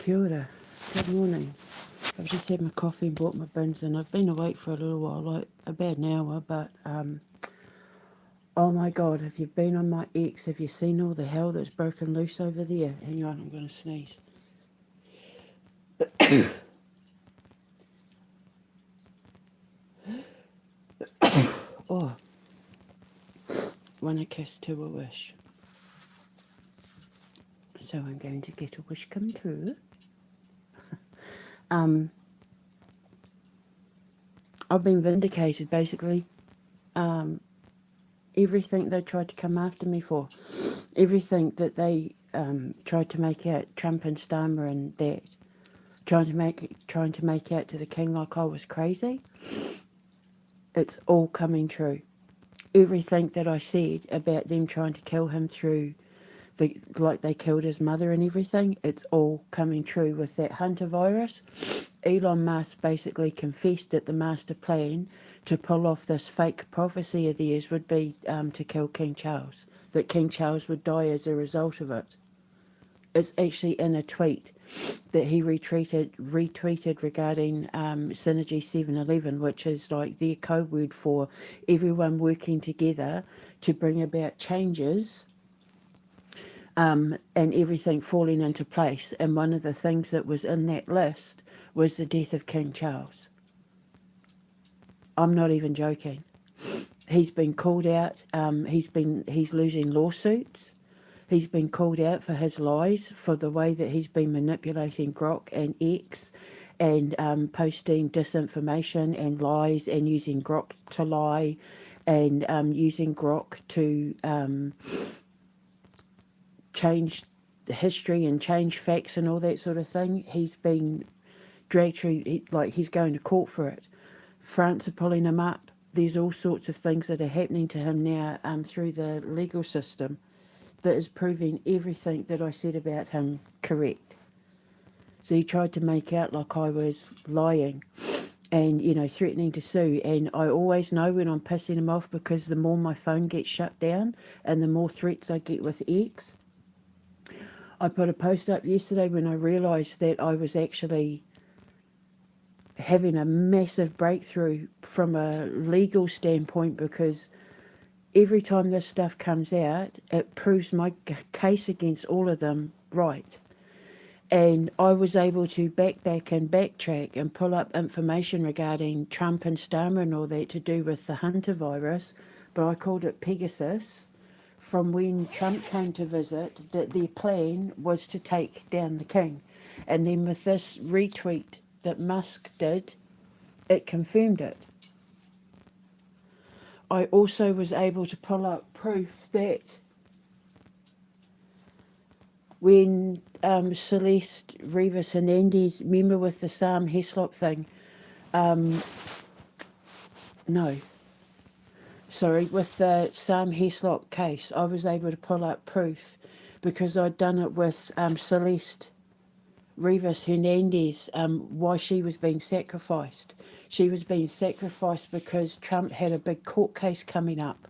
Kia ora. Good morning. I've just had my coffee and brought my bins in. I've been awake for a little while, like about an hour, but oh my god, if you've been on my X, have you seen all the hell that's broken loose over there? Hang on, I'm going to sneeze. Oh, one a kiss, two a wish. So I'm going to get a wish come true. I've been vindicated, basically. Everything they tried to come after me for, everything that they tried to make out Trump and Starmer and that, trying to make out to the king like I was crazy, it's all coming true. Everything that I said about them trying to kill him through like they killed his mother and everything, it's all coming true with that Hunter virus. Elon Musk basically confessed that the master plan to pull off this fake prophecy of theirs would be to kill King Charles, that King Charles would die as a result of it. It's actually in a tweet that he retweeted regarding Synergy 711, which is like their code word for everyone working together to bring about changes and everything falling into place. And one of the things that was in that list was the death of King Charles. I'm not even joking. He's been called out. He's losing lawsuits. He's been called out for his lies, for the way that he's been manipulating Grok and X and posting disinformation and lies and using Grok to lie and using Grok to change history and change facts and all that sort of thing. He's been dragged through, like he's going to court for it. France are pulling him up. There's all sorts of things that are happening to him now through the legal system that is proving everything that I said about him correct. So he tried to make out like I was lying and, threatening to sue. And I always know when I'm pissing him off, because the more my phone gets shut down and the more threats I get with X. I put a post up yesterday when I realised that I was actually having a massive breakthrough from a legal standpoint, because every time this stuff comes out, it proves my case against all of them right. And I was able to backtrack and pull up information regarding Trump and Starmer and all that to do with the Hunter virus, but I called it Pegasus, from when Trump came to visit, that their plan was to take down the king. And then with this retweet that Musk did, it confirmed it. I also was able to pull up proof that when Celeste Rivas Hernandez, remember with the Sam Heslop thing, with the Sam Heslop case, I was able to pull up proof because I'd done it with Celeste Rivas Hernandez, why she was being sacrificed. She was being sacrificed because Trump had a big court case coming up.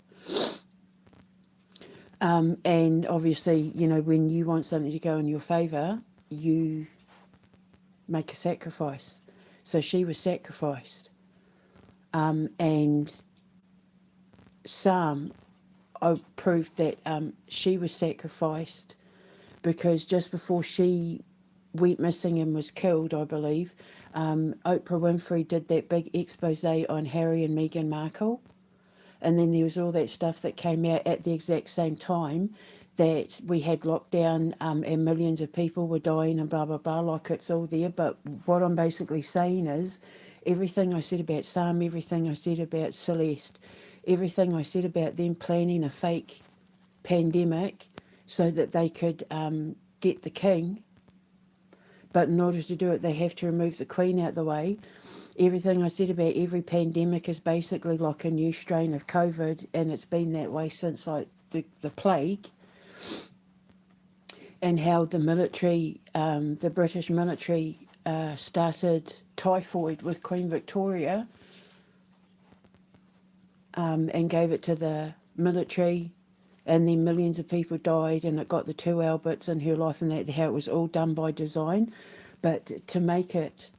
And obviously, when you want something to go in your favour, you make a sacrifice. So she was sacrificed. And Sam, I proved that she was sacrificed because just before she went missing and was killed, I believe, Oprah Winfrey did that big expose on Harry and Meghan Markle. And then there was all that stuff that came out at the exact same time that we had lockdown and millions of people were dying and blah, blah, blah, like it's all there. But what I'm basically saying is everything I said about Sam, everything I said about Celeste, everything I said about them planning a fake pandemic so that they could get the king. But in order to do it, they have to remove the Queen out the way. Everything I said about every pandemic is basically like a new strain of COVID, and it's been that way since like the plague. And how the military, the British military, started typhoid with Queen Victoria and gave it to the military, and then millions of people died, and it got the two Alberts in her life, and that how it was all done by design. But to make it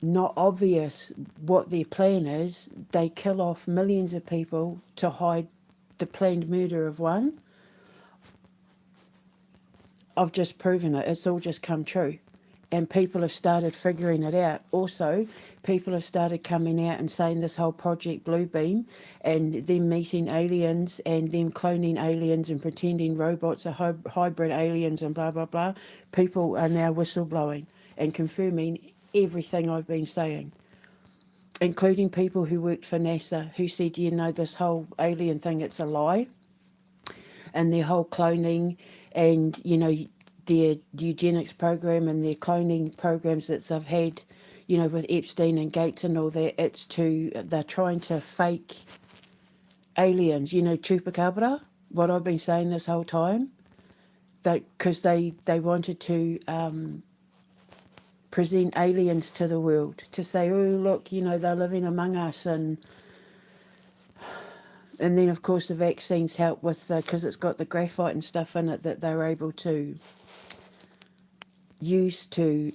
not obvious what their plan is, they kill off millions of people to hide the planned murder of one. I've just proven it. It's all just come true. And people have started figuring it out. Also, people have started coming out and saying this whole Project Bluebeam and them meeting aliens and them cloning aliens and pretending robots are hybrid aliens and blah, blah, blah. People are now whistleblowing and confirming everything I've been saying, including people who worked for NASA who said, you know, this whole alien thing, it's a lie. And their whole cloning and, you know, their eugenics program and their cloning programs that they've had, you know, with Epstein and Gates and all that, they're trying to fake aliens, you know, chupacabra, what I've been saying this whole time, because they wanted to present aliens to the world, to say, oh, look, you know, they're living among us. And then, of course, the vaccines help with, because it's got the graphite and stuff in it that they're able to use to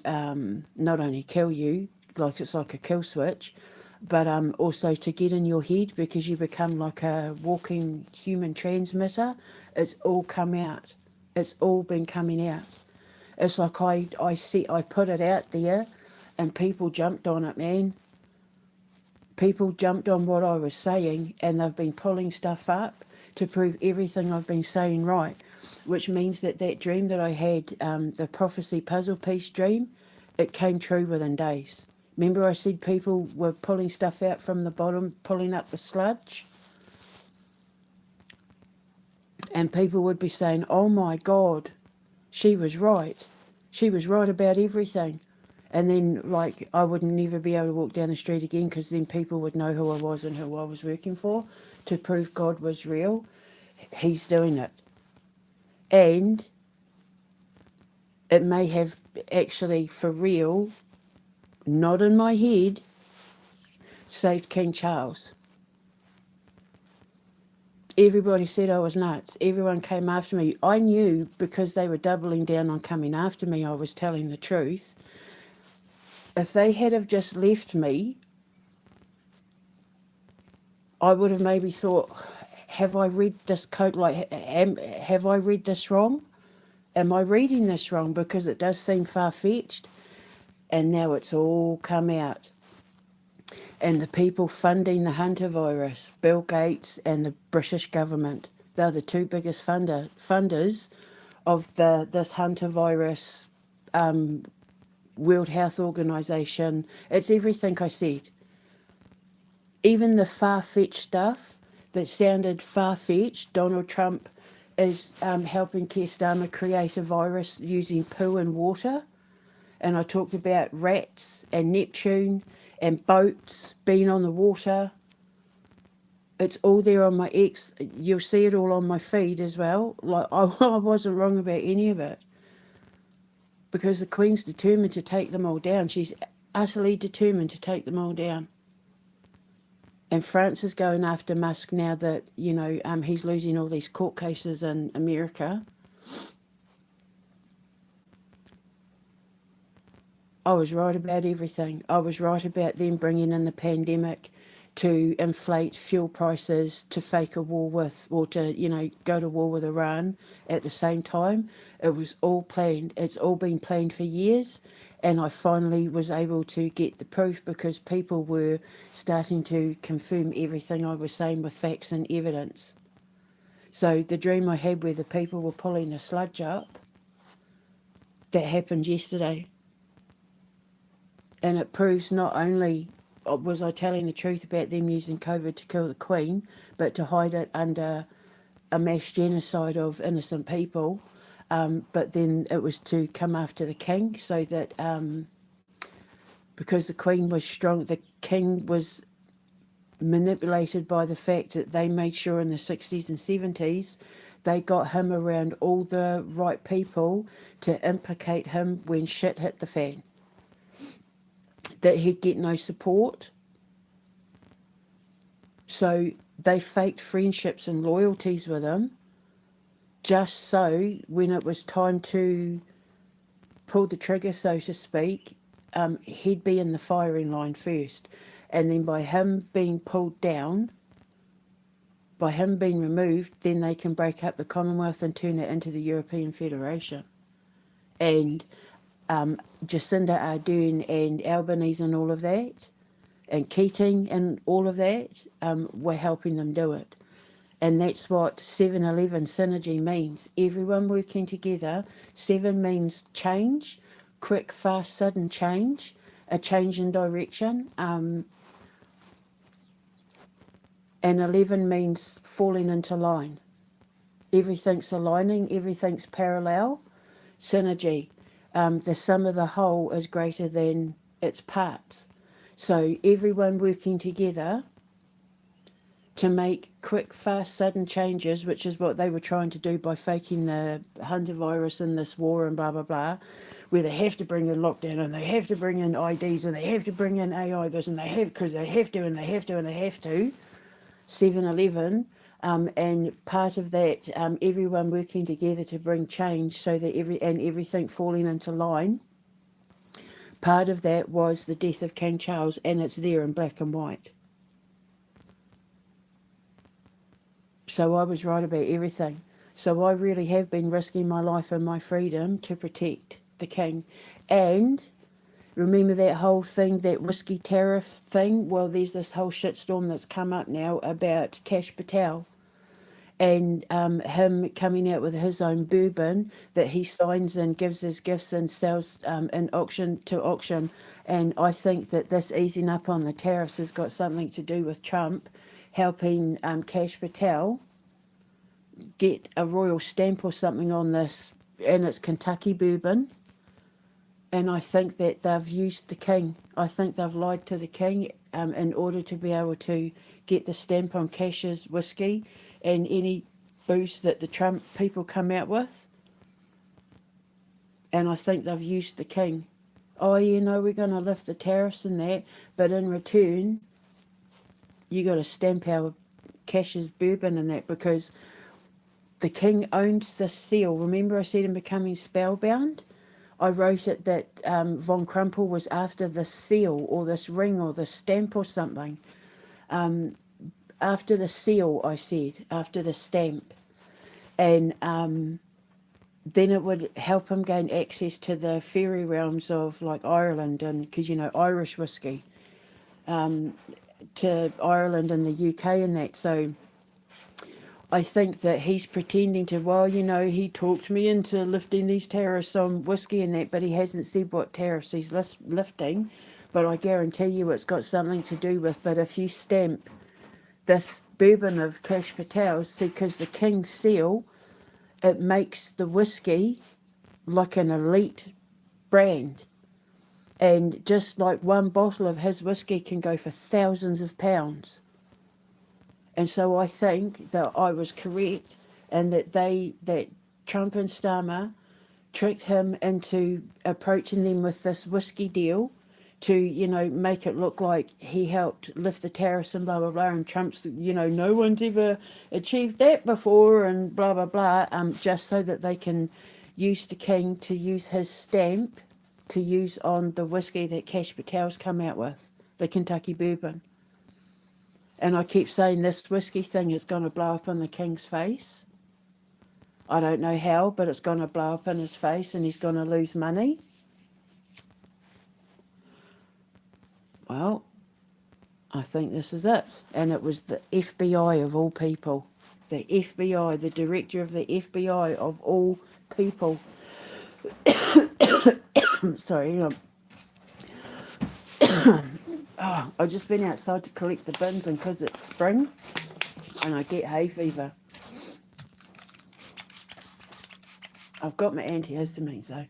not only kill you, like it's like a kill switch, but also to get in your head because you become like a walking human transmitter. It's all come out. It's all been coming out. It's like I put it out there and people jumped on it, man. People jumped on what I was saying and they've been pulling stuff up to prove everything I've been saying right, which means that dream that I had, the prophecy puzzle piece dream, it came true within days. Remember I said people were pulling stuff out from the bottom, pulling up the sludge? And people would be saying, oh my God, she was right. She was right about everything. And then, like, I would never be able to walk down the street again because then people would know who I was and who I was working for to prove God was real. He's doing it. And it may have actually, for real, not in my head, saved King Charles. Everybody said I was nuts. Everyone came after me. I knew because they were doubling down on coming after me, I was telling the truth. If they had have just left me, I would have maybe thought, have I read this code, like, have I read this wrong? Am I reading this wrong? Because it does seem far-fetched. And now it's all come out. And the people funding the Hunter virus, Bill Gates and the British government, they're the two biggest funders of this Hunter virus, World Health Organization. It's everything I said. Even the far-fetched stuff that sounded far-fetched, Donald Trump is helping Keir Starmer create a virus using poo and water. And I talked about rats and Neptune and boats being on the water. It's all there on my X. You'll see it all on my feed as well. Like I wasn't wrong about any of it. Because the Queen's determined to take them all down. She's utterly determined to take them all down. And France is going after Musk now that, you know, he's losing all these court cases in America. I was right about everything. I was right about them bringing in the pandemic to inflate fuel prices, to fake a war with, or to, you know, go to war with Iran at the same time. It was all planned. It's all been planned for years. And I finally was able to get the proof because people were starting to confirm everything I was saying with facts and evidence. So the dream I had where the people were pulling the sludge up, that happened yesterday. And it proves not only was I telling the truth about them using COVID to kill the Queen, but to hide it under a mass genocide of innocent people. But then it was to come after the King so that because the Queen was strong, the King was manipulated by the fact that they made sure in the 60s and 70s they got him around all the right people to implicate him when shit hit the fan. That he'd get no support. So they faked friendships and loyalties with him just so when it was time to pulled the trigger, so to speak, he'd be in the firing line first. And then by him being pulled down, by him being removed, then they can break up the Commonwealth and turn it into the European Federation. And Jacinda Ardern and Albanese and all of that, and Keating and all of that, were helping them do it. And that's what 7-11 synergy means. Everyone working together. 7 means change, quick, fast, sudden change, a change in direction. And 11 means falling into line. Everything's aligning, everything's parallel. Synergy. The sum of the whole is greater than its parts. So everyone working together to make quick, fast, sudden changes, which is what they were trying to do by faking the Hunter virus and this war and blah, blah, blah, where they have to bring in lockdown and they have to bring in IDs and they have to bring in AI this and they have, because they have to and they have to and they have to. 7-11, and part of that, everyone working together to bring change so that everything falling into line. Part of that was the death of King Charles, and it's there in black and white. So I was right about everything. So I really have been risking my life and my freedom to protect the king. And remember that whole thing, that whiskey tariff thing? Well, there's this whole shitstorm that's come up now about Kash Patel and him coming out with his own bourbon that he signs and gives as gifts and sells in auction to auction. And I think that this easing up on the tariffs has got something to do with Trump helping Kash Patel get a royal stamp or something on this, and it's Kentucky bourbon. And I think that they've used the king. I think they've lied to the king in order to be able to get the stamp on Cash's whiskey and any booze that the Trump people come out with. And I think they've used the king. Oh, we're going to lift the tariffs and that, but in return, you got to stamp our Cash's bourbon and that, because the king owns this seal. Remember I said in Becoming Spellbound? I wrote it that Von Crumple was after this seal or this ring or this stamp or something. After the seal, I said, after the stamp. And then it would help him gain access to the fairy realms of like Ireland, and because, Irish whiskey, to Ireland and the UK and that. So I think that he's pretending to, he talked me into lifting these tariffs on whiskey and that, but he hasn't said what tariffs he's lifting. But I guarantee you it's got something to do with, but if you stamp this bourbon of Kash Patel's, because the King's seal, it makes the whiskey like an elite brand. And just like one bottle of his whiskey can go for thousands of pounds. And so I think that I was correct, and that Trump and Starmer tricked him into approaching them with this whiskey deal to, make it look like he helped lift the tariffs and blah, blah, blah. And Trump's, no one's ever achieved that before and blah, blah, blah, just so that they can use the king to use his stamp to use on the whiskey that Kash Patel's come out with, the Kentucky bourbon. And I keep saying this whiskey thing is going to blow up in the king's face. I don't know how, but it's going to blow up in his face and he's going to lose money. Well, I think this is it. And it was the FBI of all people. The FBI, the director of the FBI of all people. Sorry, I've just been outside to collect the bins, and because it's spring and I get hay fever. I've got my antihistamines though.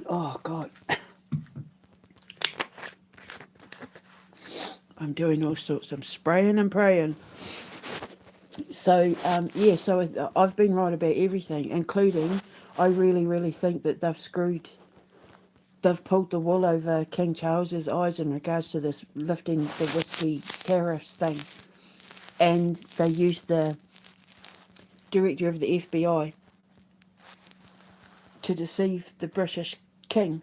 Oh God. I'm doing all sorts. I'm spraying and praying. So, so I've been right about everything, including I really, really think that they've pulled the wool over King Charles's eyes in regards to this lifting the whiskey tariffs thing. And they used the director of the FBI to deceive the British king.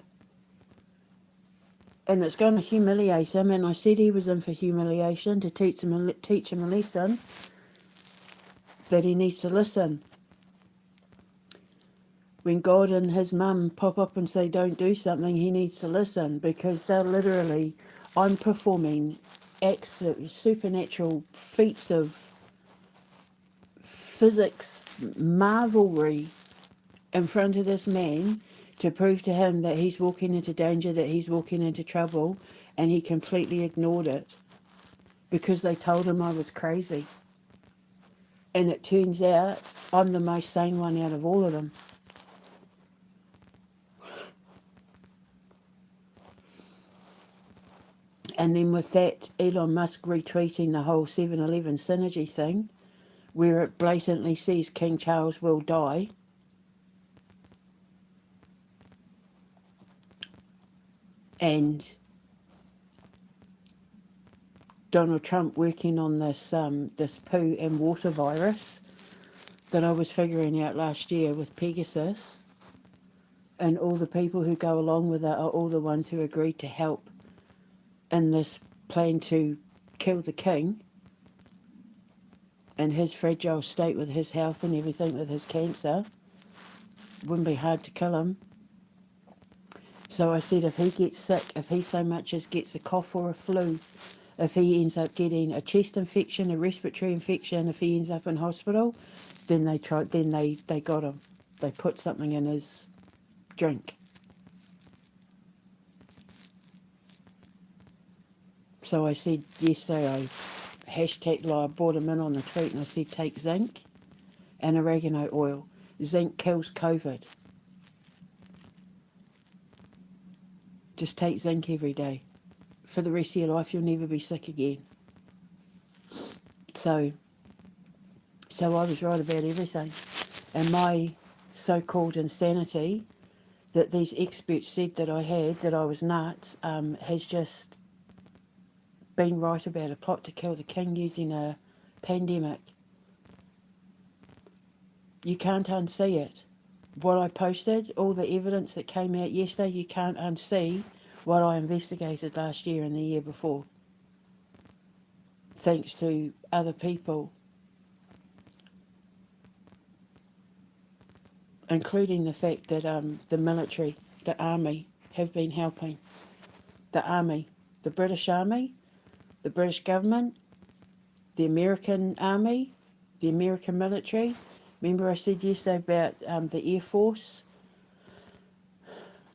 And it's going to humiliate him, and I said he was in for humiliation to teach him a lesson that he needs to listen. When God and his mum pop up and say don't do something, he needs to listen, because they're literally, I'm performing acts of supernatural feats of physics marvelry in front of this man to prove to him that he's walking into danger, that he's walking into trouble, and he completely ignored it because they told him I was crazy. And it turns out I'm the most sane one out of all of them. And then with that, Elon Musk retweeting the whole 7-Eleven synergy thing, where it blatantly says King Charles will die. And Donald Trump working on this this poo and water virus that I was figuring out last year with Pegasus. And all the people who go along with it are all the ones who agreed to help in this plan to kill the king in his fragile state with his health and everything, with his cancer. Wouldn't be hard to kill him. So I said if he gets sick, if he so much as gets a cough or a flu, if he ends up getting a chest infection, a respiratory infection, if he ends up in hospital, then they got him. They put something in his drink. So I said yesterday, I brought him in on the tweet, and I said take zinc and oregano oil. Zinc kills COVID. Just take zinc every day. For the rest of your life, you'll never be sick again. So I was right about everything. And my so-called insanity that these experts said that I had, that I was nuts, has just been right about a plot to kill the king using a pandemic. You can't unsee it. What I posted, all the evidence that came out yesterday, you can't unsee what I investigated last year and the year before. Thanks to other people, including the fact that the military, the army, have been helping. The army, the British Army, the British government, the American Army, the American military. Remember I said yesterday about the Air Force?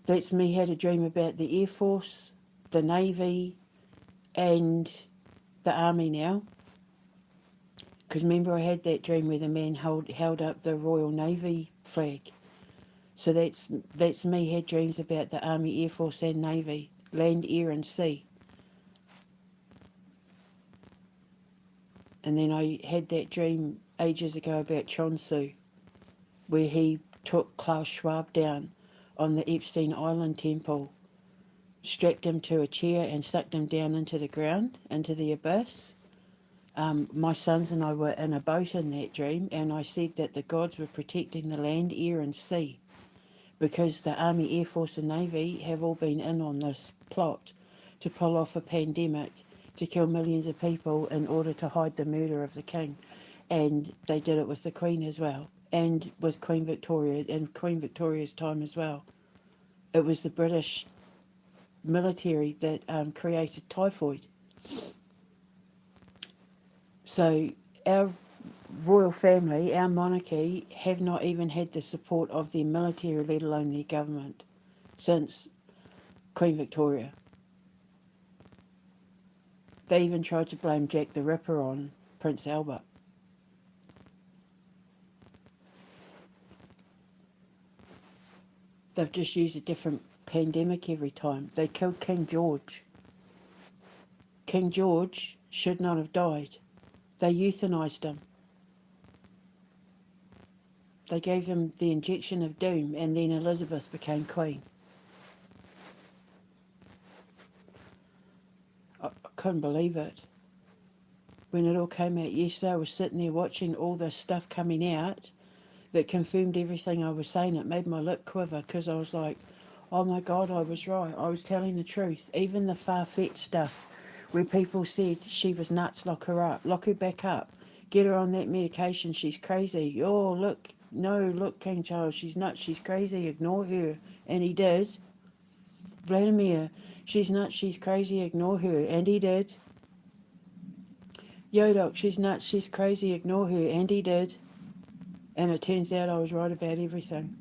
That's me had a dream about the Air Force, the Navy, and the Army now. Because remember I had that dream where the man held up the Royal Navy flag. So that's me had dreams about the Army, Air Force and Navy, land, air and sea. And then I had that dream ages ago about Chonsu, where he took Klaus Schwab down on the Epstein Island temple, strapped him to a chair and sucked him down into the ground, into the abyss. My sons and I were in a boat in that dream, and I said that the gods were protecting the land, air and sea, because the Army, Air Force and Navy have all been in on this plot to pull off a pandemic, to kill millions of people in order to hide the murder of the king. And they did it with the Queen as well, and with Queen Victoria, in Queen Victoria's time as well. It was the British military that created typhoid. So our royal family, our monarchy, have not even had the support of their military, let alone their government, since Queen Victoria. They even tried to blame Jack the Ripper on Prince Albert. They've just used a different pandemic every time. They killed King George. King George should not have died. They euthanized him. They gave him the injection of doom, and then Elizabeth became queen. I couldn't believe it. when it all came out yesterday, I was sitting there watching all this stuff coming out that confirmed everything I was saying. It made my lip quiver because I was like, oh my God, I was right. I was telling the truth. Even the far-fetched stuff where people said she was nuts, lock her up, lock her back up, get her on that medication, she's crazy. Oh, look, no, look, King Charles, she's nuts, she's crazy, ignore her. And he did. Vladimir, she's nuts, she's crazy, ignore her. And he did. Yodok, she's nuts, she's crazy, ignore her. And he did. And it turns out I was right about everything.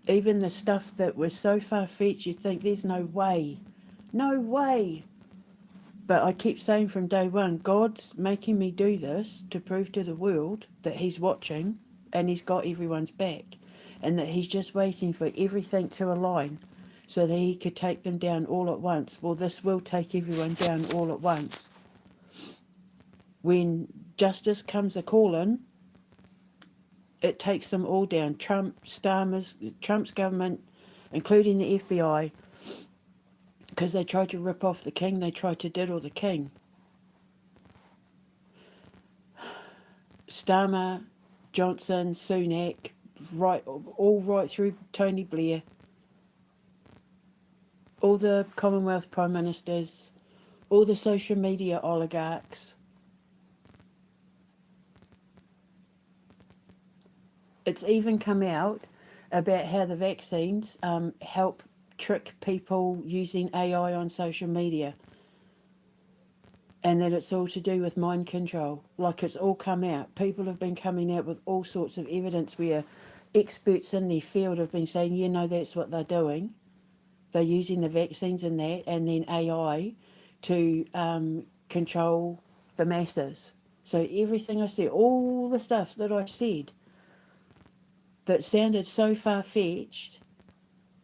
Even the stuff that was so far-fetched, you think there's no way. No way. But I keep saying from day one, God's making me do this to prove to the world that he's watching and he's got everyone's back. And that he's just waiting for everything to align so that he could take them down all at once. Well, this will take everyone down all at once. When justice comes a-calling, it takes them all down. Trump's government, including the FBI, because they tried to rip off the king, they tried to diddle the king. Starmer, Johnson, Sunak, all right through Tony Blair, all the Commonwealth Prime Ministers, all the social media oligarchs. It's even come out about how the vaccines help trick people using AI on social media, and that it's all to do with mind control. Like, it's all come out. People have been coming out with all sorts of evidence where experts in their field have been saying, yeah, no, that's what they're doing. They're using the vaccines and that, and then AI to control the masses. So everything I said, all the stuff that I said that sounded so far-fetched,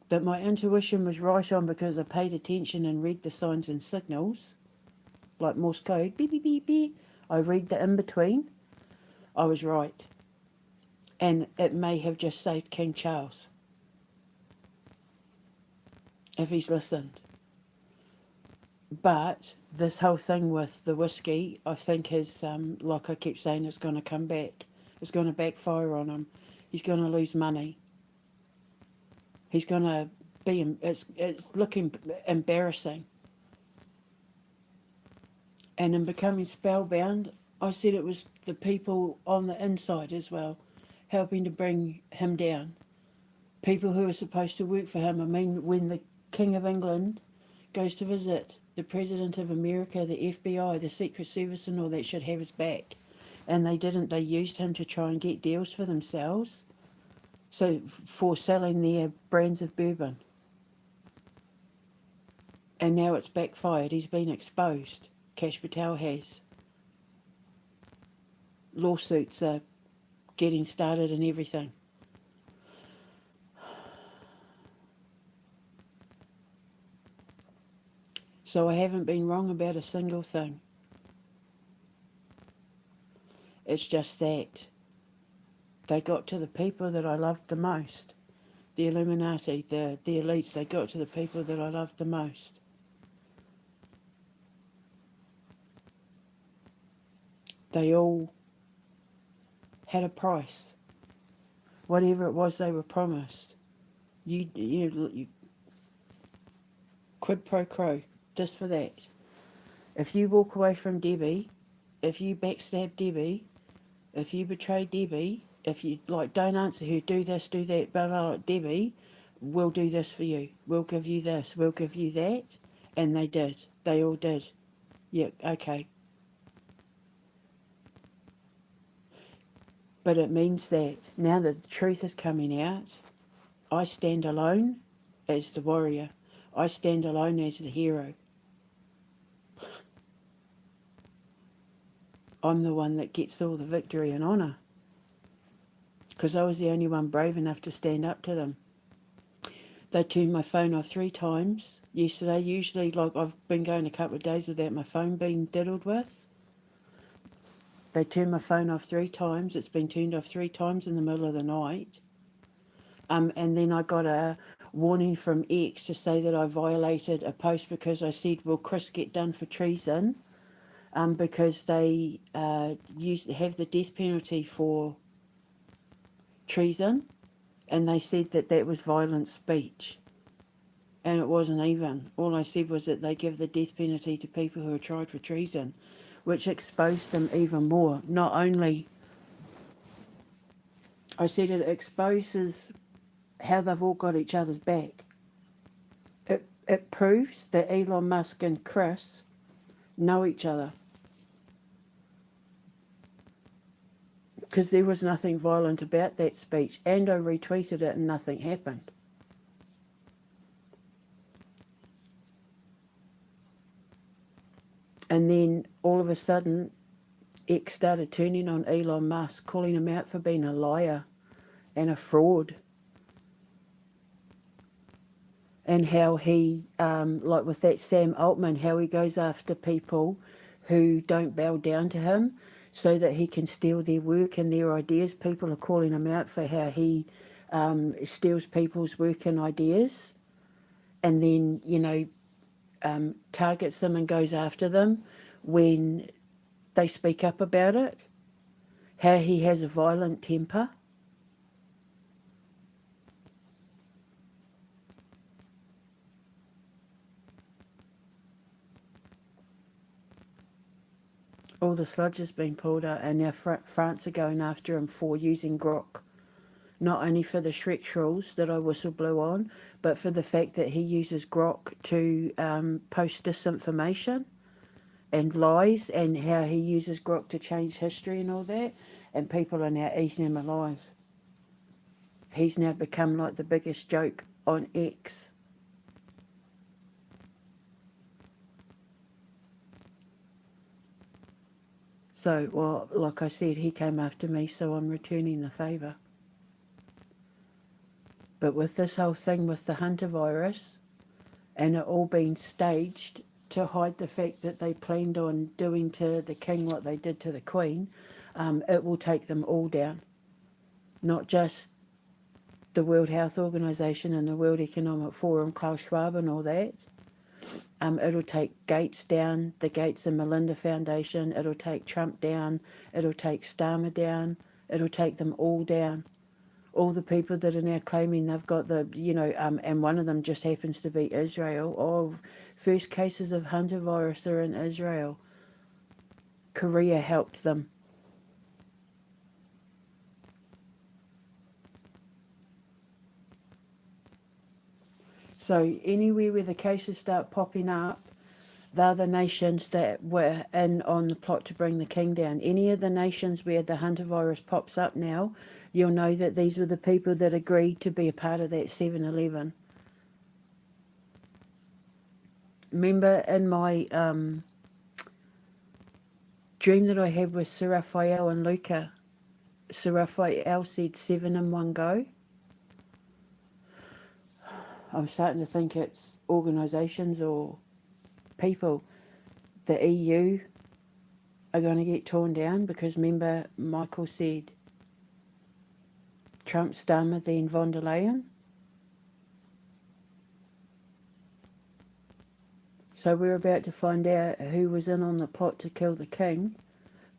that my intuition was right on because I paid attention and read the signs and signals, like Morse code, beep, beep, beep, beep. I read the in-between. I was right. And it may have just saved King Charles, if he's listened. But this whole thing with the whiskey, I think is, like I keep saying, it's going to come back. It's going to backfire on him. He's going to lose money. He's going to be, it's looking embarrassing. And in becoming spellbound, I said it was the people on the inside as well, helping to bring him down. People who are supposed to work for him. I mean, when the King of England goes to visit the President of America, the FBI, the Secret Service and all that should have his back. And they didn't. They used him to try and get deals for themselves. So, for selling their brands of bourbon. And now it's backfired. He's been exposed. Cash Patel has. Lawsuits are getting started and everything. So I haven't been wrong about a single thing. It's just that they got to the people that I loved the most. The Illuminati, the elites, they got to the people that I loved the most. They all had a price. Whatever it was they were promised. You quid pro quo, just for that. If you walk away from Debbie, if you backstab Debbie, if you betray Debbie, if you don't answer her, do this, do that, but Debbie, we'll do this for you. We'll give you this, we'll give you that. And they did. They all did. Yeah, okay. But it means that now that the truth is coming out, I stand alone as the warrior. I stand alone as the hero. I'm the one that gets all the victory and honour. Because I was the only one brave enough to stand up to them. They turned my phone off 3 times yesterday. Usually, I've been going a couple of days without my phone being diddled with. They turned my phone off 3 times. It's been turned off 3 times in the middle of the night. And then I got a warning from X to say that I violated a post because I said, will Chris get done for treason? Because they have the death penalty for treason, and they said that that was violent speech. And it wasn't even. All I said was that they give the death penalty to people who are tried for treason, which exposed them even more. Not only, I said it exposes how they've all got each other's back. It proves that Elon Musk and Chris know each other. Because there was nothing violent about that speech, and I retweeted it and nothing happened. And then all of a sudden, X started turning on Elon Musk, calling him out for being a liar and a fraud. And how he, like with that Sam Altman, how he goes after people who don't bow down to him so that he can steal their work and their ideas. People are calling him out for how he steals people's work and ideas, and then, targets them and goes after them when they speak up about it. How he has a violent temper. All the sludge has been pulled out, and now France are going after him for using Grok. Not only for the Shrek trolls that I whistle blew on, but for the fact that he uses Grok to post disinformation and lies, and how he uses Grok to change history and all that, and people are now eating him alive. He's now become like the biggest joke on X. So, well, like I said, he came after me, so I'm returning the favour. But with this whole thing with the Hunter virus, and it all being staged to hide the fact that they planned on doing to the king what they did to the queen, it will take them all down. Not just the World Health Organization and the World Economic Forum, Klaus Schwab and all that. It'll take Gates down, the Gates and Melinda Foundation. It'll take Trump down. It'll take Starmer down. It'll take them all down. All the people that are now claiming they've got the, and one of them just happens to be Israel. Oh, first cases of Hunter virus are in Israel. Korea helped them. So anywhere where the cases start popping up, they're the nations that were in on the plot to bring the king down. Any of the nations where the Hunter virus pops up now, you'll know that these were the people that agreed to be a part of that 7-Eleven. Remember in my dream that I had with Sir Raphael and Luca, Sir Raphael said 7 in one go. I'm starting to think it's organisations or people. The EU are going to get torn down because remember Michael said Trump, Starmer, then von der Leyen. So we're about to find out who was in on the plot to kill the king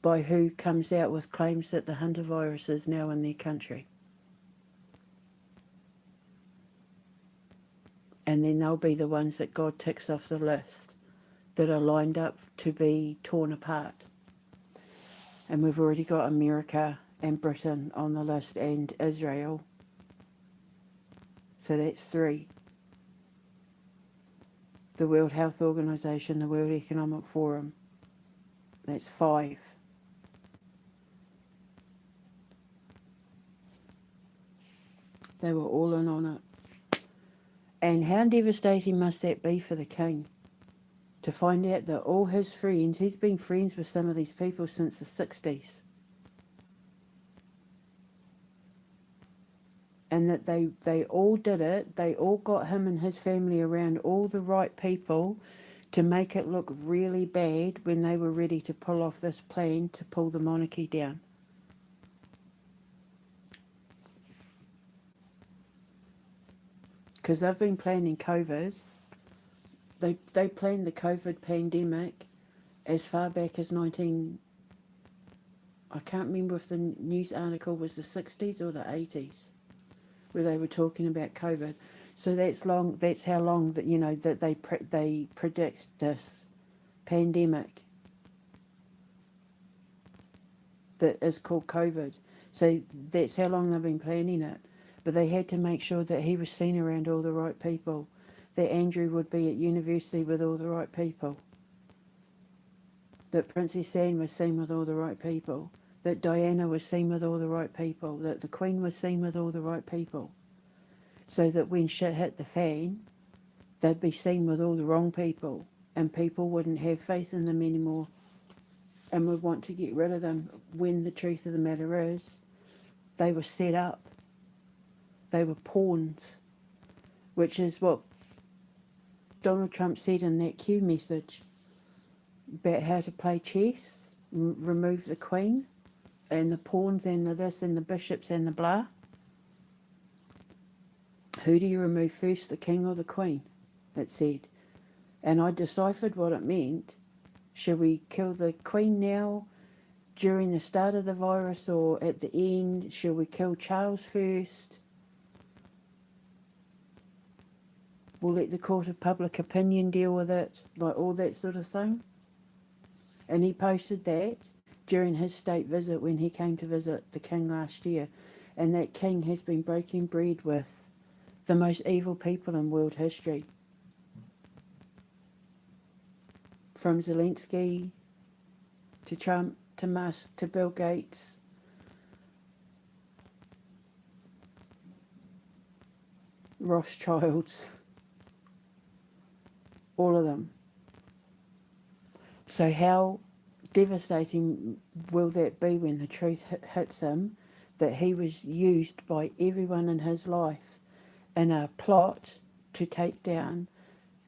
by who comes out with claims that the Hunter virus is now in their country. And then they'll be the ones that God ticks off the list that are lined up to be torn apart. And we've already got America and Britain on the list and Israel. So that's 3. The World Health Organization, the World Economic Forum. That's 5. They were all in on it. And how devastating must that be for the king? To find out that all his friends, he's been friends with some of these people since the 60s. And that they all did it, they all got him and his family around all the right people to make it look really bad when they were ready to pull off this plan to pull the monarchy down. because they've been planning COVID. They planned the COVID pandemic as far back as I can't remember if the news article was the 60s or the 80s, where they were talking about COVID. So that's long. That's how long that that they predict this pandemic that is called COVID. So that's how long they've been planning it. But they had to make sure that he was seen around all the right people, that Andrew would be at university with all the right people, that Princess Anne was seen with all the right people, that Diana was seen with all the right people, that the Queen was seen with all the right people, so that when shit hit the fan, they'd be seen with all the wrong people, and people wouldn't have faith in them anymore and would want to get rid of them, when the truth of the matter is they were set up. They were pawns, which is what Donald Trump said in that Q message about how to play chess, remove the Queen and the pawns and the this and the bishops and the blah. Who do you remove first, the King or the Queen? It said. And I deciphered what it meant. Should we kill the Queen now, during the start of the virus, or at the end? Should we kill Charles first? We'll let the court of public opinion deal with it, like all that sort of thing. And he posted that during his state visit when he came to visit the King last year. And that King has been breaking bread with the most evil people in world history. From Zelensky to Trump to Musk to Bill Gates. Rothschilds. All of them. So how devastating will that be when the truth hits him, that he was used by everyone in his life in a plot to take down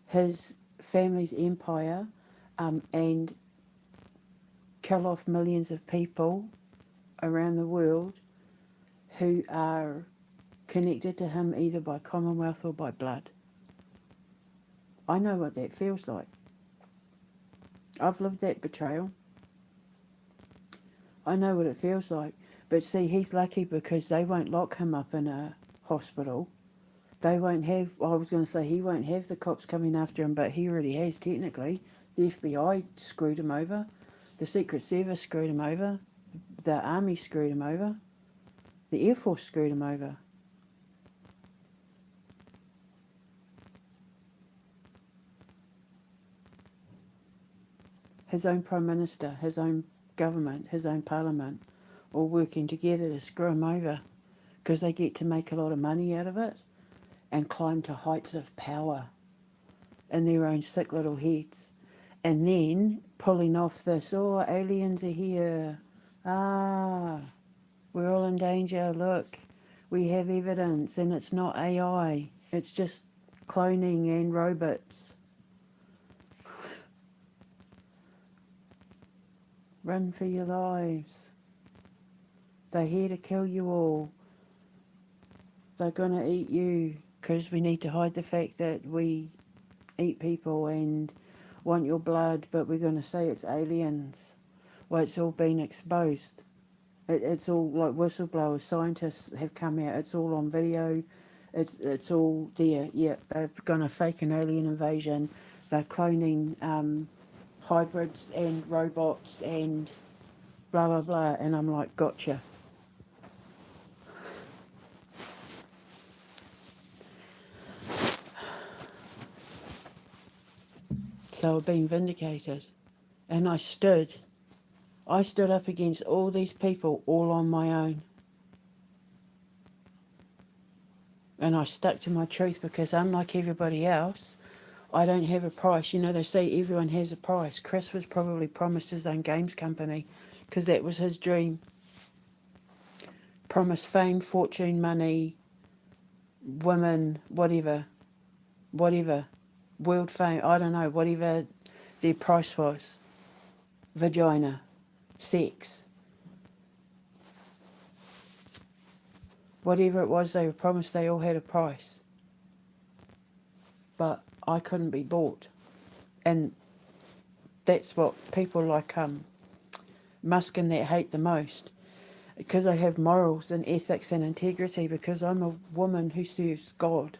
his family's empire, and kill off millions of people around the world who are connected to him either by Commonwealth or by blood. I know what that feels like. I've lived that betrayal. I know what it feels like. But see, he's lucky because they won't lock him up in a hospital. They won't have, I was going to say, he won't have the cops coming after him, but he already has technically. The FBI screwed him over. The Secret Service screwed him over. The Army screwed him over. The Air Force screwed him over. His own Prime Minister, his own government, his own Parliament, all working together to screw him over because they get to make a lot of money out of it and climb to heights of power in their own sick little heads. And then pulling off this, oh, aliens are here. We're all in danger. Look, we have evidence, and it's not AI. It's just cloning and robots. Run for your lives. They're here to kill you all. They're going to eat you because we need to hide the fact that we eat people and want your blood, but we're going to say it's aliens. Well, it's all been exposed. It's all like whistleblowers, scientists have come out. It's all on video. It's all there. Yeah, they're going to fake an alien invasion. They're cloning hybrids and robots and blah, blah, blah. And I'm like, gotcha. So I've been vindicated. And I stood up against all these people all on my own. And I stuck to my truth because unlike everybody else, I don't have a price. You know, they say everyone has a price. Chris was probably promised his own games company because that was his dream. Promised fame, fortune, money, women, whatever. World fame, I don't know, whatever their price was. Vagina, sex. Whatever it was they were promised, they all had a price. but I couldn't be bought. And that's what people like Musk and that hate the most. Because I have morals and ethics and integrity, because I'm a woman who serves God.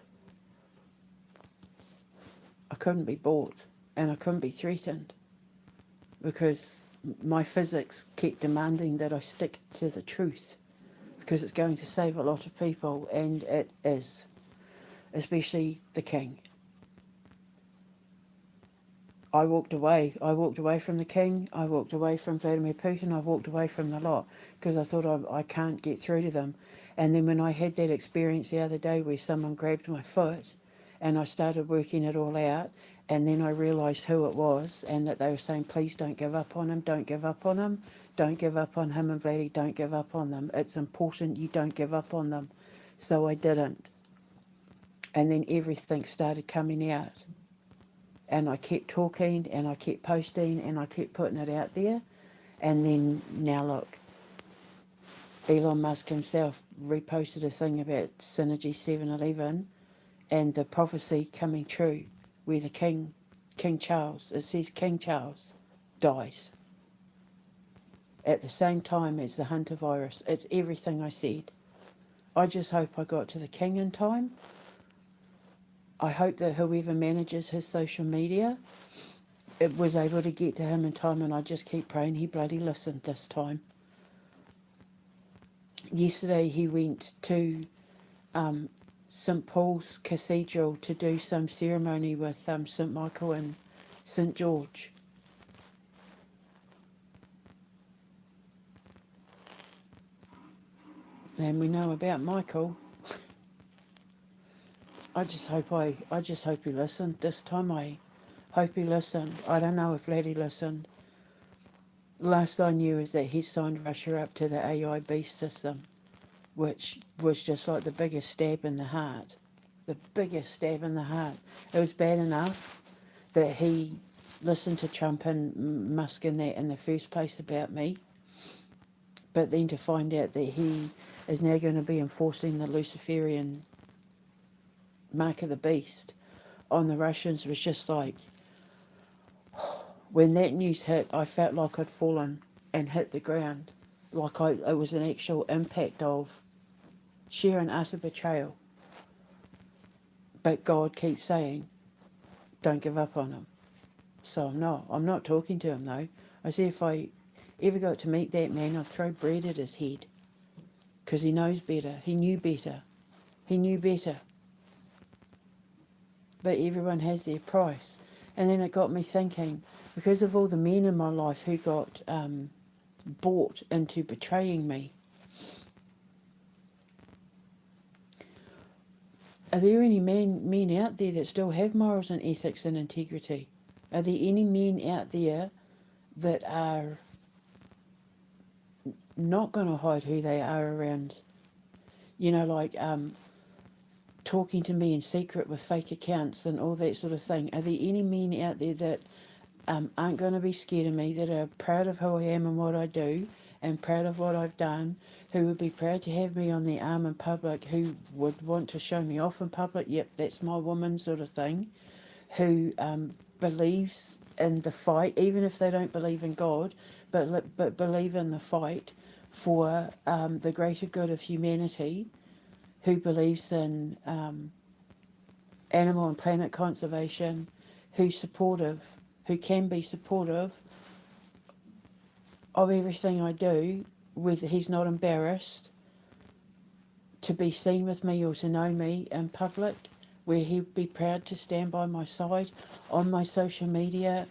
I couldn't be bought, and I couldn't be threatened, because my physics keep demanding that I stick to the truth, because it's going to save a lot of people, and it is, especially the king. I walked away. I walked away from the king. I walked away from Vladimir Putin. I walked away from the lot because I thought I can't get through to them. And then when I had that experience the other day where someone grabbed my foot and I started working it all out, and then I realised who it was, and that they were saying, please don't give up on him, don't give up on him, don't give up on him and Vladdy, don't give up on them. It's important you don't give up on them. So I didn't. And then everything started coming out. And I kept talking, and I kept posting, and I kept putting it out there. And then now look, Elon Musk himself reposted a thing about Synergy 7-Eleven and the prophecy coming true, where the King Charles, it says King Charles, dies at the same time as the Hunter virus. It's everything I said. I just hope I got to the King in time. I hope that whoever manages his social media, it was able to get to him in time, and I just keep praying he bloody listened this time. Yesterday he went to St Paul's Cathedral to do some ceremony with St Michael and St George. And we know about Michael. I just hope he listened this time. I hope he listened. I don't know if Laddie listened. Last I knew is that he signed Russia up to the AI beast system, which was just like the biggest stab in the heart. The biggest stab in the heart. It was bad enough that he listened to Trump and Musk and that in the first place about me, but then to find out that he is now going to be enforcing the Luciferian mark of the beast on the Russians was just like, when that news hit, I felt like I'd fallen and hit the ground. Like it was an actual impact of sheer and utter betrayal. But God keeps saying, don't give up on him. So I'm not talking to him though. I said if I ever got to meet that man, I'd throw bread at his head. Because he knows better. He knew better. He knew better. But everyone has their price. And then it got me thinking, because of all the men in my life who got bought into betraying me, are there any men out there that still have morals and ethics and integrity? Are there any men out there that are not going to hide who they are around, like talking to me in secret with fake accounts and all that sort of thing? Are there any men out there that aren't going to be scared of me, that are proud of who I am and what I do, and proud of what I've done, who would be proud to have me on their arm in public, who would want to show me off in public, yep, that's my woman sort of thing, who believes in the fight, even if they don't believe in God, but believe in the fight for the greater good of humanity, who believes in animal and planet conservation, who's supportive, who can be supportive of everything I do, whether he's not embarrassed to be seen with me or to know me in public, where he'd be proud to stand by my side on my social media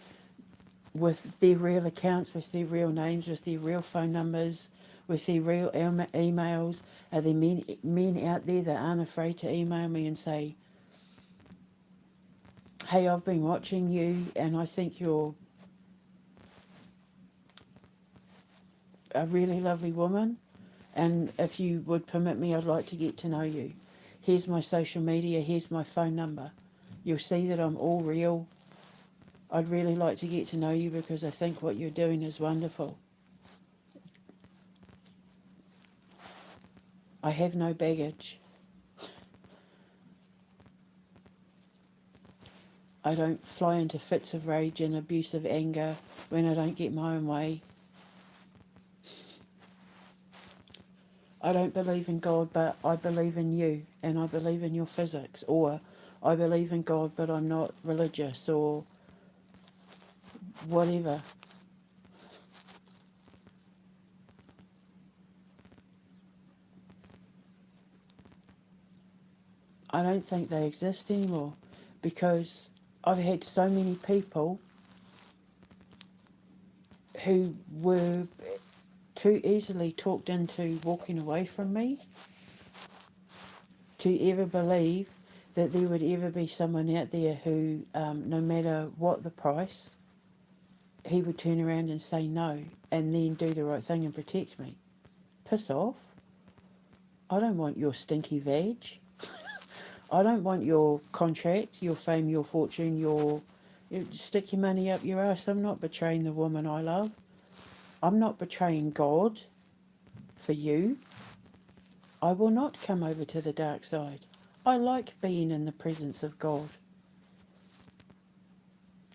with their real accounts, with their real names, with their real phone numbers, with their real emails. Are there men out there that aren't afraid to email me and say, hey, I've been watching you and I think you're a really lovely woman, and if you would permit me, I'd like to get to know you. Here's my social media, here's my phone number. You'll see that I'm all real. I'd really like to get to know you because I think what you're doing is wonderful. I have no baggage. I don't fly into fits of rage and abusive anger when I don't get my own way. I don't believe in God, but I believe in you, and I believe in your physics. Or I believe in God, but I'm not religious, or whatever. I don't think they exist anymore, because I've had so many people who were too easily talked into walking away from me to ever believe that there would ever be someone out there who, no matter what the price, he would turn around and say no and then do the right thing and protect me. Piss off. I don't want your stinky veg. I don't want your contract, your fame, your fortune, you stick your money up your ass. I'm not betraying the woman I love. I'm not betraying God for you. I will not come over to the dark side. I like being in the presence of God.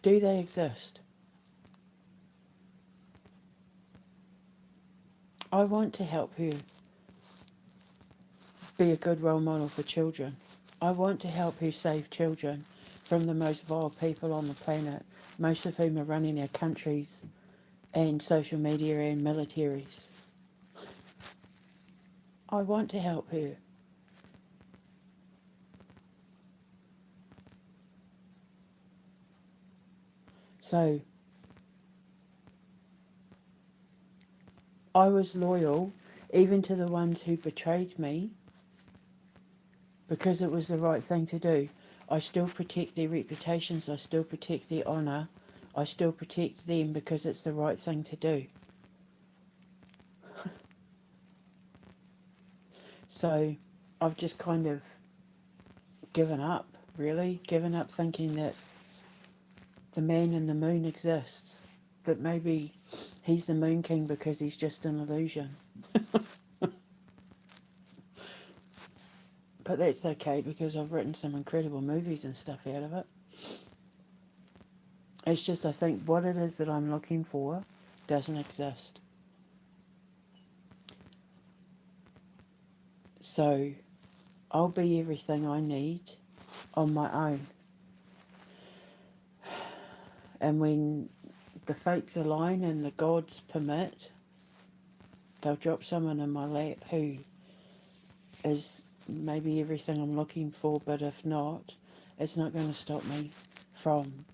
Do they exist? I want to help her be a good role model for children. I want to help her save children from the most vile people on the planet, most of whom are running our countries and social media and militaries. I want to help her. So I was loyal even to the ones who betrayed me because it was the right thing to do. I still protect their reputations, I still protect their honour, I still protect them because it's the right thing to do. So I've just kind of given up, really, given up thinking that the man in the moon exists, that maybe he's the Moon King because he's just an illusion. But that's okay because I've written some incredible movies and stuff out of it. It's just I think what it is that I'm looking for doesn't exist. So I'll be everything I need on my own. And when the fates align and the gods permit, they'll drop someone in my lap who is maybe everything I'm looking for, but if not, it's not going to stop me from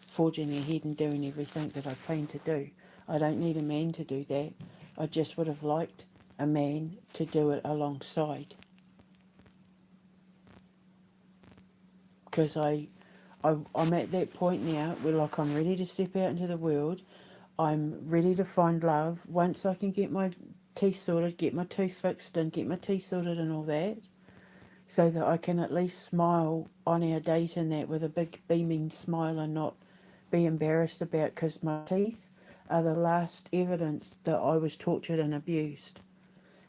forging ahead and doing everything that I plan to do. I don't need a man to do that. I just would have liked a man to do it alongside. Because I'm at that point now where like I'm ready to step out into the world. I'm ready to find love. Once I can get my teeth sorted, get my tooth fixed and get my teeth sorted and all that, so that I can at least smile on our date and that with a big beaming smile and not be embarrassed about, because my teeth are the last evidence that I was tortured and abused.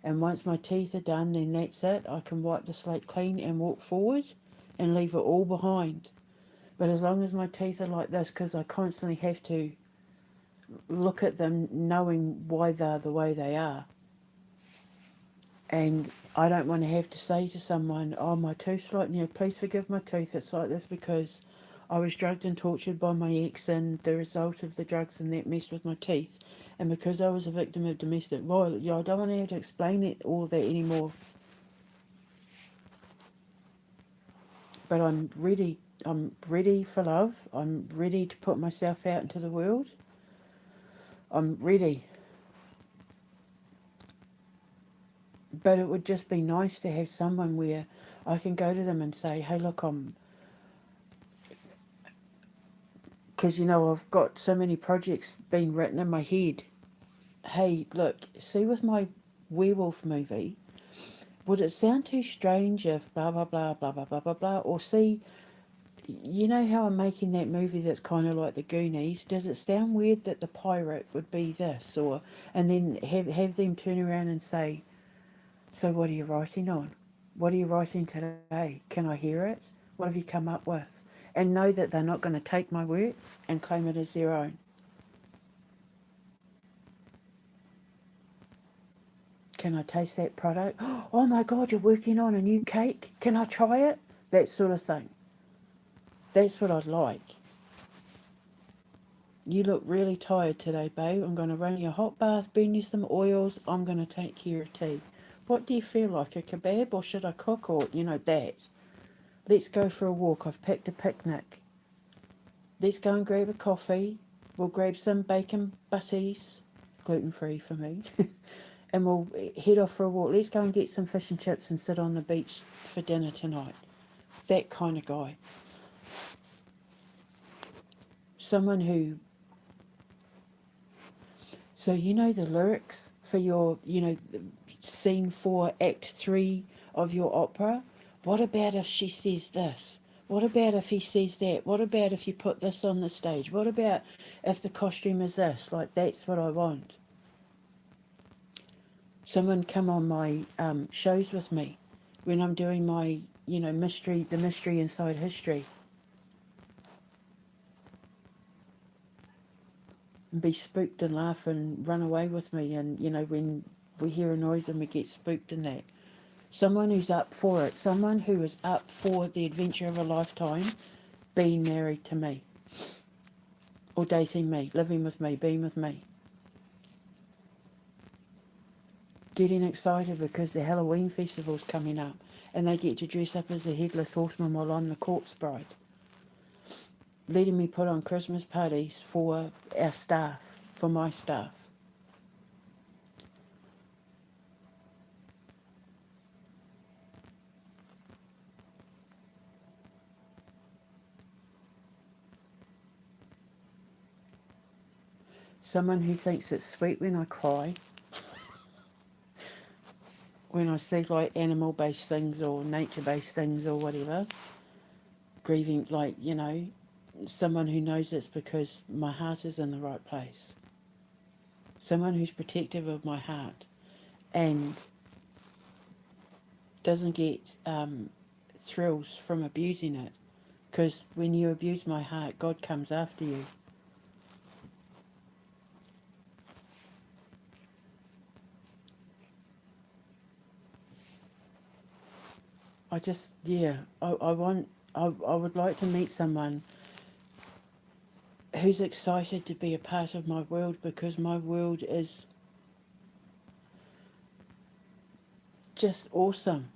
And once my teeth are done, then that's it. I can wipe the slate clean and walk forward and leave it all behind. But as long as my teeth are like this, because I constantly have to look at them knowing why they're the way they are. And I don't want to have to say to someone, oh, my tooth's like, please forgive my tooth, it's like this because I was drugged and tortured by my ex and the result of the drugs and that messed with my teeth. And because I was a victim of domestic violence, I don't want to have to explain all that anymore. But I'm ready for love. I'm ready to put myself out into the world. I'm ready. But it would just be nice to have someone where I can go to them and say, hey, look, because, I've got so many projects being written in my head. Hey, look, see with my werewolf movie, would it sound too strange if blah, blah, blah, blah, blah, blah, blah, blah? Or see, you know how I'm making that movie that's kind of like the Goonies? Does it sound weird that the pirate would be this? And then have them turn around and say, so what are you writing on? What are you writing today? Can I hear it? What have you come up with? and know that they're not going to take my work and claim it as their own. Can I taste that product? Oh my God, you're working on a new cake. Can I try it? That sort of thing. That's what I'd like. You look really tired today, babe. I'm going to run you a hot bath, burn you some oils. I'm going to take care of tea. What do you feel like, a kebab, or should I cook, or, that? Let's go for a walk. I've packed a picnic. Let's go and grab a coffee. We'll grab some bacon butties, gluten-free for me, and we'll head off for a walk. Let's go and get some fish and chips and sit on the beach for dinner tonight. That kind of guy. Someone who... So you know the lyrics for your, scene 4, act 3 of your opera? What about if she says this? What about if he says that? What about if you put this on the stage? What about if the costume is this? Like, that's what I want. Someone come on my shows with me when I'm doing my, the mystery inside history. And be spooked and laugh and run away with me. And, when we hear a noise and we get spooked and that. Someone who's up for it. Someone who is up for the adventure of a lifetime, being married to me. Or dating me, living with me, being with me. Getting excited because the Halloween festival's coming up and they get to dress up as the Headless Horseman while I'm the corpse bride. Letting me put on Christmas parties for our staff, for my staff. Someone who thinks it's sweet when I cry. When I see like animal-based things or nature-based things or whatever. Grieving, someone who knows it's because my heart is in the right place. Someone who's protective of my heart and doesn't get thrills from abusing it. Because when you abuse my heart, God comes after you. I would like to meet someone who's excited to be a part of my world, because my world is just awesome.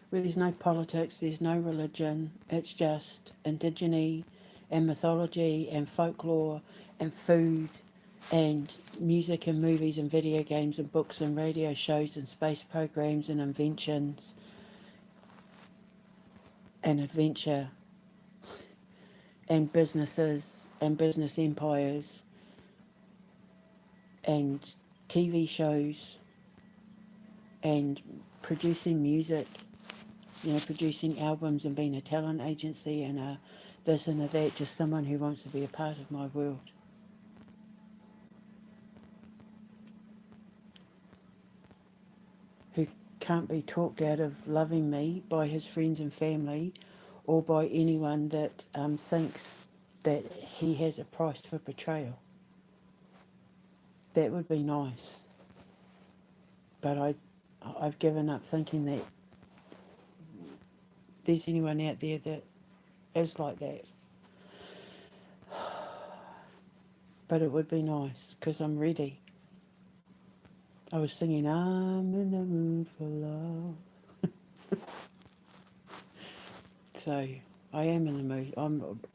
Where there's no politics, there's no religion, it's just indigeneity and mythology and folklore and food and music and movies and video games and books and radio shows and space programs and inventions and adventure and businesses and business empires and TV shows and producing music, producing albums and being a talent agency and a this and a that, just someone who wants to be a part of my world. Who can't be talked out of loving me by his friends and family or by anyone that thinks that he has a price for betrayal. That would be nice. But I've given up thinking that there's anyone out there that is like that. But it would be nice, because I'm ready. I was singing, I'm in the mood for love. So, I am in the mood.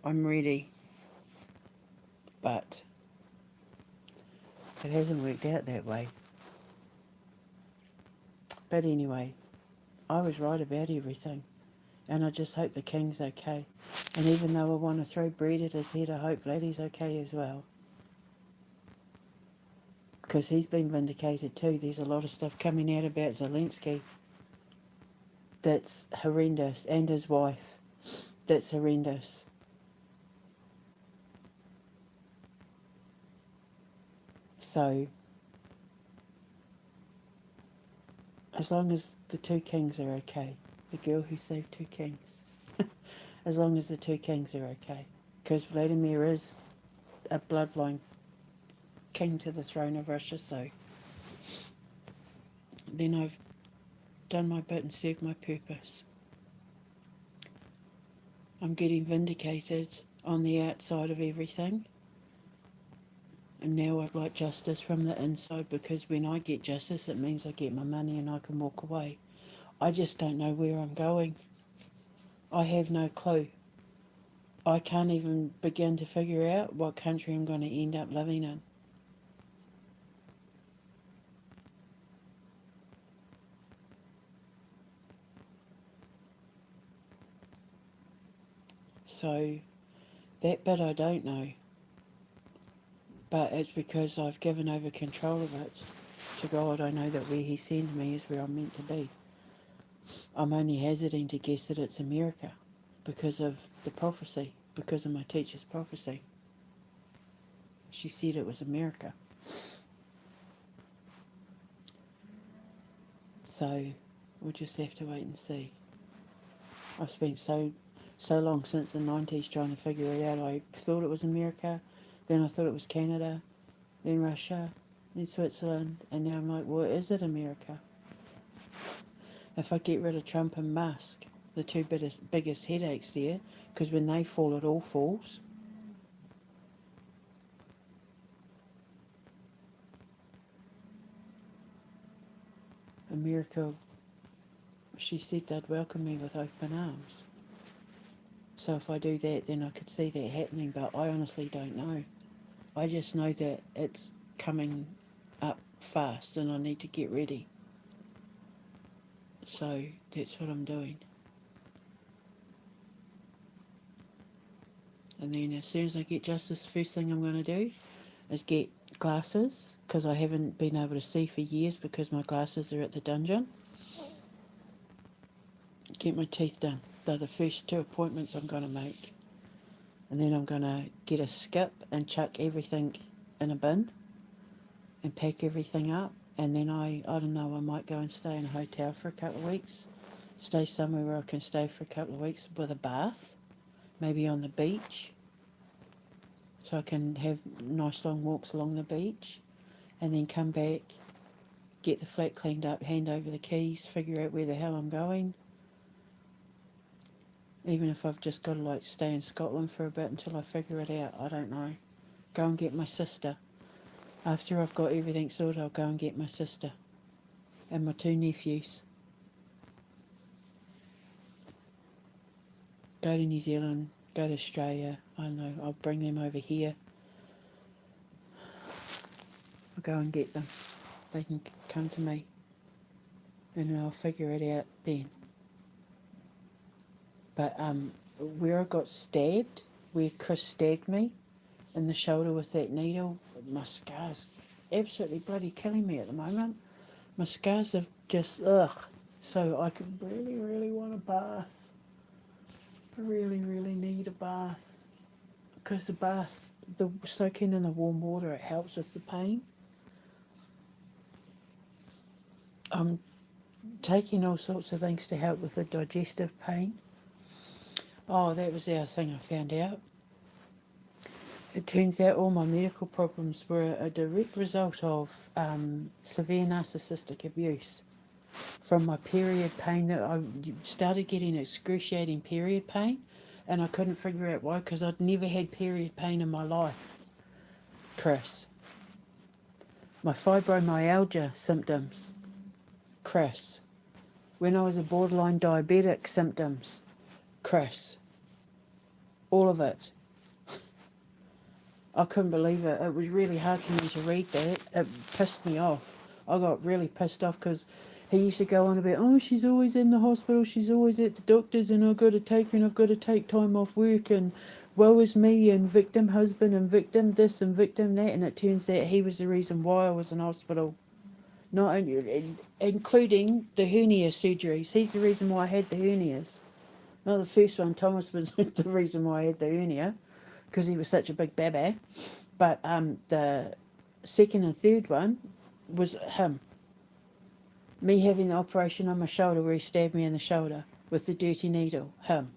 I'm ready. But it hasn't worked out that way. But anyway, I was right about everything. And I just hope the King's okay. And even though I want to throw bread at his head, I hope Laddie's okay as well. Because he's been vindicated too. There's a lot of stuff coming out about Zelensky that's horrendous, and his wife that's horrendous. So As long as the two kings are okay. The girl who saved two kings. As long as the two kings are okay. Because Vladimir is a bloodline king to the throne of Russia, so then I've done my bit and served my purpose. I'm getting vindicated on the outside of everything. And now I'd like justice from the inside, because when I get justice, it means I get my money and I can walk away. I just don't know where I'm going. I have no clue. I can't even begin to figure out what country I'm going to end up living in. So that bit I don't know. But it's because I've given over control of it to God. I know that where He sends me is where I'm meant to be. I'm only hazarding to guess that it's America because of the prophecy, because of my teacher's prophecy. She said it was America. So we'll just have to wait and see. I've spent so long since the 90s trying to figure it out. I thought it was America, then I thought it was Canada, then Russia, then Switzerland, and now I'm like, well, is it America? If I get rid of Trump and Musk, the two biggest headaches there, because when they fall, it all falls. America, she said they'd welcome me with open arms. So if I do that, then I could see that happening, but I honestly don't know. I just know that it's coming up fast and I need to get ready. So that's what I'm doing. And then as soon as I get justice, the first thing I'm going to do is get glasses, because I haven't been able to see for years because my glasses are at the dungeon. Get my teeth done. They're the first 2 appointments I'm going to make. And then I'm going to get a skip and chuck everything in a bin and pack everything up. And then I don't know, I might go and stay in a hotel for a couple of weeks. Stay somewhere where I can stay for a couple of weeks with a bath. Maybe on the beach. So I can have nice long walks along the beach. And then come back, get the flat cleaned up, hand over the keys, figure out where the hell I'm going. Even if I've just got to stay in Scotland for a bit until I figure it out, I don't know. Go and get my sister. After I've got everything sorted, I'll go and get my sister and my 2 nephews. Go to New Zealand, go to Australia, I don't know, I'll bring them over here. I'll go and get them. They can come to me and I'll figure it out then. But where I got stabbed, where Chris stabbed me in the shoulder with that needle, my scars absolutely bloody killing me at the moment. My scars have just, so I could really, really want a bath. I really, really need a bath. Because the bath, the soaking in the warm water, it helps with the pain. I'm taking all sorts of things to help with the digestive pain. Oh, that was the other thing I found out. It turns out all my medical problems were a direct result of severe narcissistic abuse. From my period pain, that I started getting excruciating period pain, and I couldn't figure out why, because I'd never had period pain in my life, Chris. My fibromyalgia symptoms, Chris. When I was a borderline diabetic symptoms, Chris. All of it. I couldn't believe it. It was really hard for me to read that. It pissed me off. I got really pissed off because he used to go on about, oh, she's always in the hospital, she's always at the doctor's, and I've got to take her and I've got to take time off work, and woe is me, and victim husband, and victim this and victim that. And it turns out he was the reason why I was in hospital. Not including the hernia surgeries. He's the reason why I had the hernias. Not the first one. Thomas was the reason why I had the hernia, because he was such a big baba. But the second and third one was him. Me having the operation on my shoulder where he stabbed me in the shoulder with the dirty needle. Him.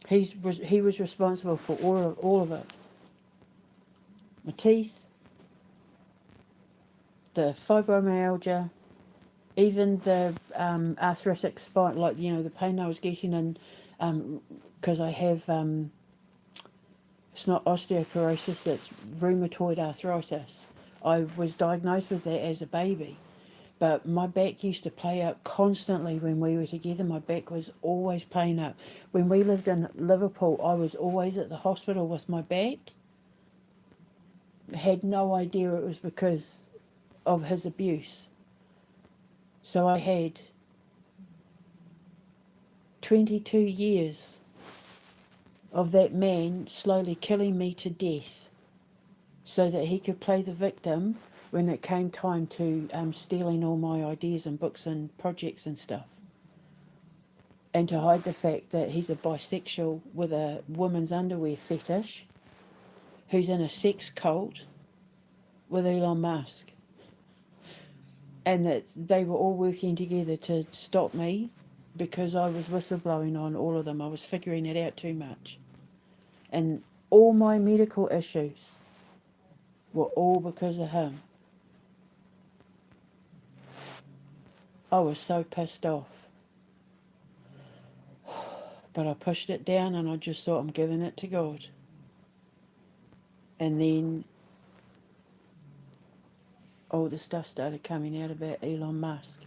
He was responsible for all of it. My teeth, the fibromyalgia, even the arthritic spine, like, the pain I was getting in, because I have, it's not osteoporosis, it's rheumatoid arthritis. I was diagnosed with that as a baby. But my back used to play up constantly when we were together. My back was always playing up. When we lived in Liverpool, I was always at the hospital with my back. Had no idea it was because of his abuse. So I had 22 years of that man slowly killing me to death so that he could play the victim when it came time to stealing all my ideas and books and projects and stuff. And to hide the fact that he's a bisexual with a woman's underwear fetish who's in a sex cult with Elon Musk. And that they were all working together to stop me because I was whistleblowing on all of them. I was figuring it out too much. And all my medical issues were all because of him. I was so pissed off. But I pushed it down and I just thought, I'm giving it to God. And then all the stuff started coming out about Elon Musk.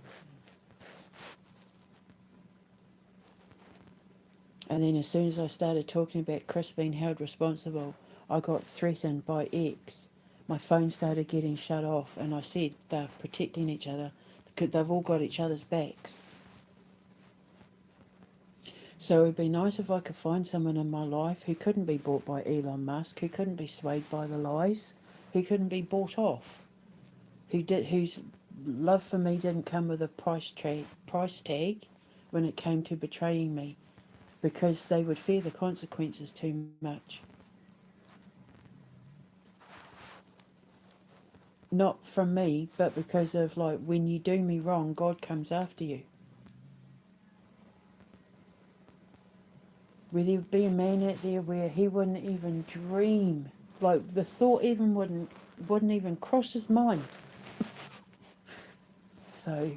And then as soon as I started talking about Chris being held responsible, I got threatened by X. My phone started getting shut off, and I said they're protecting each other. They've all got each other's backs. So it would be nice if I could find someone in my life who couldn't be bought by Elon Musk, who couldn't be swayed by the lies, who couldn't be bought off, whose love for me didn't come with a price tag when it came to betraying me, because they would fear the consequences too much. Not from me, but because of, like, when you do me wrong, God comes after you. Where there'd be a man out there where he wouldn't even dream, like the thought even wouldn't even cross his mind. So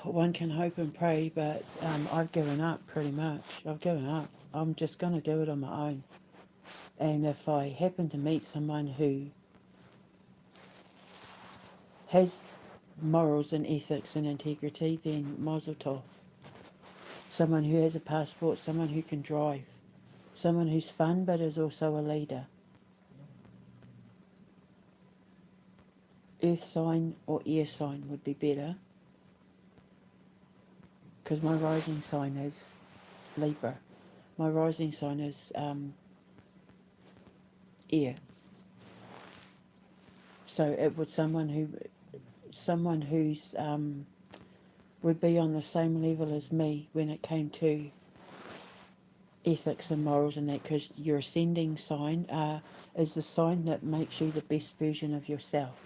one can hope and pray, but I've given up pretty much. I've given up. I'm just going to do it on my own. And if I happen to meet someone who has morals and ethics and integrity, then mazel tov. Someone who has a passport, someone who can drive, someone who's fun but is also a leader. Earth sign or air sign would be better, because my rising sign is Libra. My rising sign is air. So it would someone who's would be on the same level as me when it came to ethics and morals and that, because your ascending sign is the sign that makes you the best version of yourself.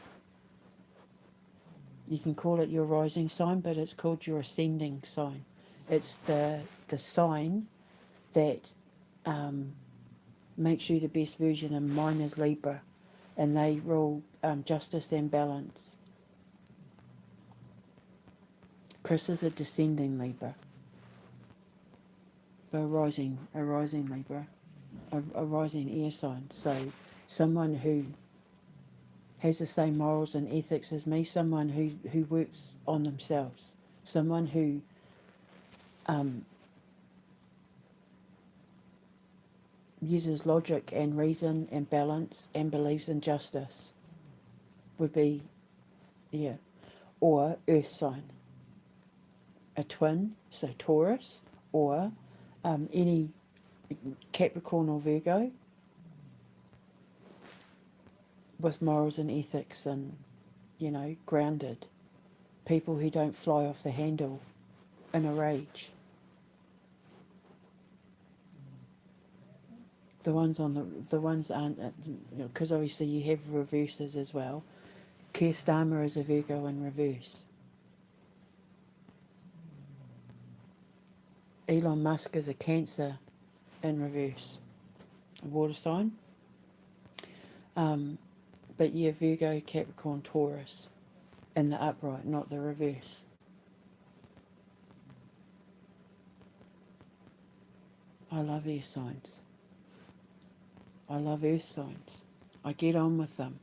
You can call it your rising sign, but it's called your ascending sign. It's the sign that makes you the best version, and mine is Libra, and they rule justice and balance. Chris is a descending Libra, but a rising Libra, a rising air sign. So someone who has the same morals and ethics as me, someone who works on themselves, someone who uses logic and reason and balance and believes in justice would be, or earth sign. A twin, so Taurus, or any Capricorn or Virgo with morals and ethics and, grounded. People who don't fly off the handle in a rage. The ones aren't, because obviously you have reverses as well. Keir Starmer is a Virgo in reverse. Elon Musk is a Cancer in reverse. A water sign. But yeah, Virgo, Capricorn, Taurus in the upright, not the reverse. I love air signs. I love earth signs. I get on with them.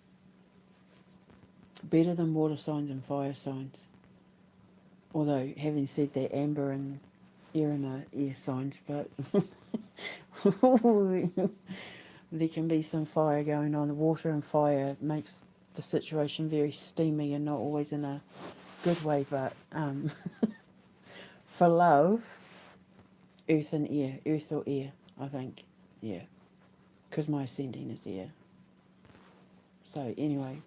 Better than water signs and fire signs. Although, having said that, Amber and Erin are air signs, but there can be some fire going on. The water and fire makes the situation very steamy and not always in a good way, but for love, earth and air, earth or air, I think, yeah, because my ascending is air. So anyway,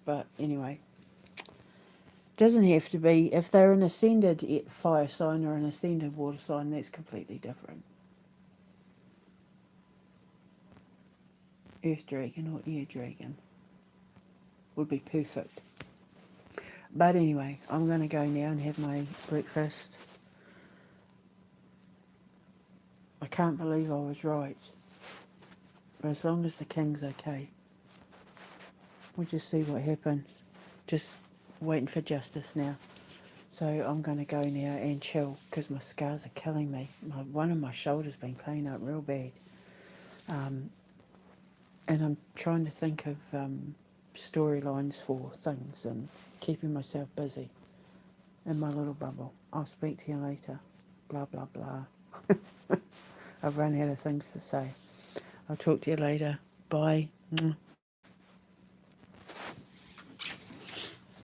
doesn't have to be. If they're an ascended fire sign or an ascended water sign, that's completely different. Earth dragon or air dragon would be perfect. But anyway, I'm going to go now and have my breakfast. I can't believe I was right. But as long as the king's okay, we'll just see what happens. Just waiting for justice now. So I'm going to go now and chill because my scars are killing me. One of my shoulders been playing up real bad. And I'm trying to think of storylines for things and keeping myself busy in my little bubble. I'll speak to you later. Blah, blah, blah. I've run out of things to say. I'll talk to you later. Bye.